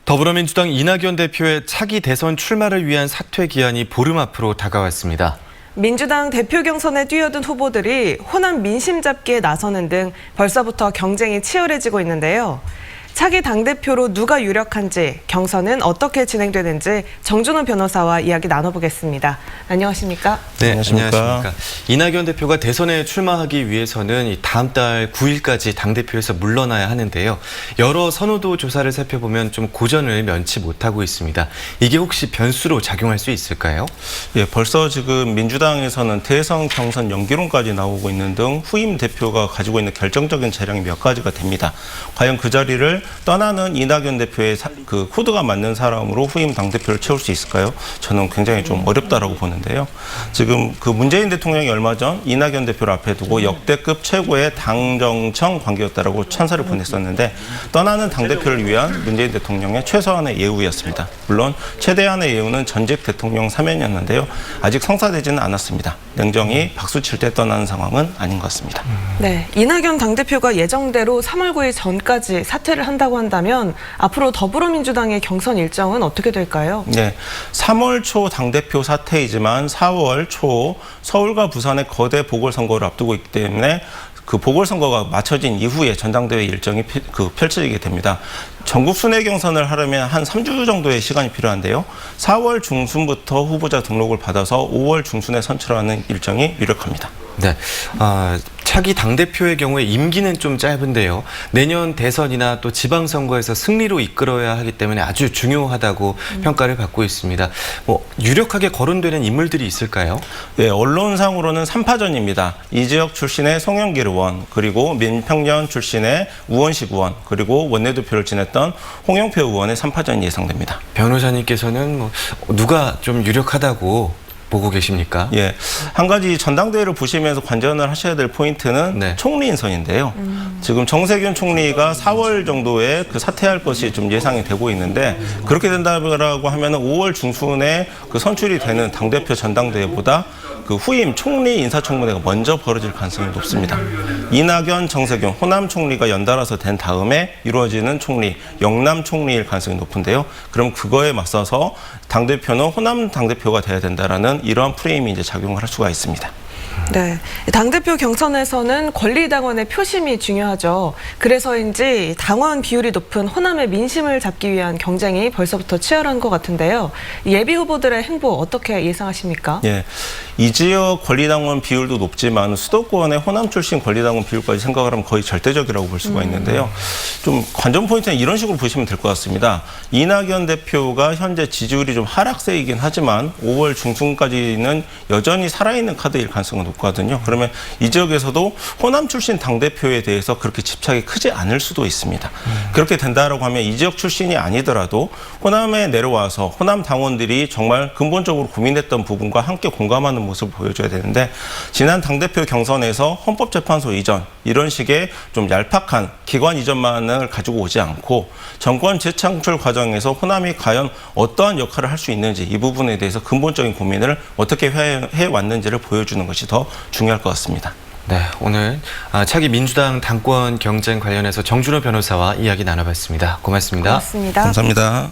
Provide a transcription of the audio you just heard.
더불어민주당 이낙연 대표의 차기 대선 출마를 위한 사퇴 기한이 보름 앞으로 다가왔습니다. 민주당 대표 경선에 뛰어든 후보들이 호남 민심 잡기에 나서는 등 벌써부터 경쟁이 치열해지고 있는데요. 차기 당대표로 누가 유력한지, 경선은 어떻게 진행되는지 정준호 변호사와 이야기 나눠보겠습니다. 안녕하십니까? 네, 안녕하십니까. 이낙연 대표가 대선에 출마하기 위해서는 다음 달 9일까지 당대표에서 물러나야 하는데요. 여러 선호도 조사를 살펴보면 좀 고전을 면치 못하고 있습니다. 이게 혹시 변수로 작용할 수 있을까요? 예, 벌써 지금 민주당에서는 대선 경선 연기론까지 나오고 있는 등 후임 대표가 가지고 있는 결정적인 재량이 몇 가지가 됩니다. 과연 그 자리를 떠나는 이낙연 대표의 그 코드가 맞는 사람으로 후임 당대표를 채울 수 있을까요? 저는 굉장히 좀 어렵다라고 보는데요. 지금 그 문재인 대통령이 얼마 전 이낙연 대표를 앞에 두고 역대급 최고의 당정청 관계였다라고 찬사를 보냈었는데, 떠나는 당대표를 위한 문재인 대통령의 최소한의 예우였습니다. 물론 최대한의 예우는 전직 대통령 사면이었는데요. 아직 성사되지는 않았습니다. 냉정히 박수 칠 때 떠나는 상황은 아닌 것 같습니다. 네, 이낙연 당대표가 예정대로 3월 9일 전까지 사퇴를 한다고 한다면 앞으로 더불어민주당의 경선 일정은 어떻게 될까요? 네, 3월 초 당대표 사퇴이지만 4월 초 서울과 부산의 거대 보궐선거를 앞두고 있기 때문에 그 보궐선거가 맞춰진 이후에 전당대회 일정이 펼쳐지게 됩니다. 전국 순회 경선을 하려면 한 3주 정도의 시간이 필요한데요. 4월 중순부터 후보자 등록을 받아서 5월 중순에 선출하는 일정이 유력합니다. 네, 차기 당대표의 경우에 임기는 좀 짧은데요. 내년 대선이나 또 지방선거에서 승리로 이끌어야 하기 때문에 아주 중요하다고 평가를 받고 있습니다. 유력하게 거론되는 인물들이 있을까요? 네, 언론상으로는 3파전입니다. 이 지역 출신의 송영길 의원, 그리고 민평년 출신의 우원식 의원, 그리고 원내대표를 지냈던 홍영표 의원의 3파전이 예상됩니다. 변호사님께서는 누가 좀 유력하다고 보고 계십니까? 예, 한 가지 전당대회를 보시면서 관전을 하셔야 될 포인트는 네. 총리 인선인데요. 지금 정세균 총리가 4월 정도에 그 사퇴할 것이 좀 예상이 되고 있는데, 그렇게 된다고 하면은 5월 중순에 그 선출이 되는 당대표 전당대회보다 그 후임 총리 인사청문회가 먼저 벌어질 가능성이 높습니다. 이낙연, 정세균, 호남 총리가 연달아서 된 다음에 이루어지는 총리, 영남 총리일 가능성이 높은데요. 그럼 그거에 맞서서 당대표는 호남 당대표가 돼야 된다라는 이러한 프레임이 이제 작용을 할 수가 있습니다. 네, 당대표 경선에서는 권리당원의 표심이 중요하죠. 그래서인지 당원 비율이 높은 호남의 민심을 잡기 위한 경쟁이 벌써부터 치열한 것 같은데요. 예비 후보들의 행보 어떻게 예상하십니까? 예, 이 지역 권리당원 비율도 높지만 수도권의 호남 출신 권리당원 비율까지 생각을 하면 거의 절대적이라고 볼 수가 있는데요. 좀 관전 포인트는 이런 식으로 보시면 될 것 같습니다. 이낙연 대표가 현재 지지율이 좀 하락세이긴 하지만 5월 중순까지는 여전히 살아있는 카드일 가능성은 높거든요. 그러면 이 지역에서도 호남 출신 당대표에 대해서 그렇게 집착이 크지 않을 수도 있습니다. 그렇게 된다라고 하면 이 지역 출신이 아니더라도 호남에 내려와서 호남 당원들이 정말 근본적으로 고민했던 부분과 함께 공감하는 모습을 보여줘야 되는데, 지난 당대표 경선에서 헌법재판소 이전, 이런 식의 좀 얄팍한 기관 이전만을 가지고 오지 않고 정권 재창출 과정에서 호남이 과연 어떠한 역할을 할 수 있는지, 이 부분에 대해서 근본적인 고민을 어떻게 해왔는지를 보여주는 것이 더 중요할 것 같습니다. 네, 오늘 차기 민주당 당권 경쟁 관련해서 정준호 변호사와 이야기 나눠봤습니다. 고맙습니다. 고맙습니다. 감사합니다.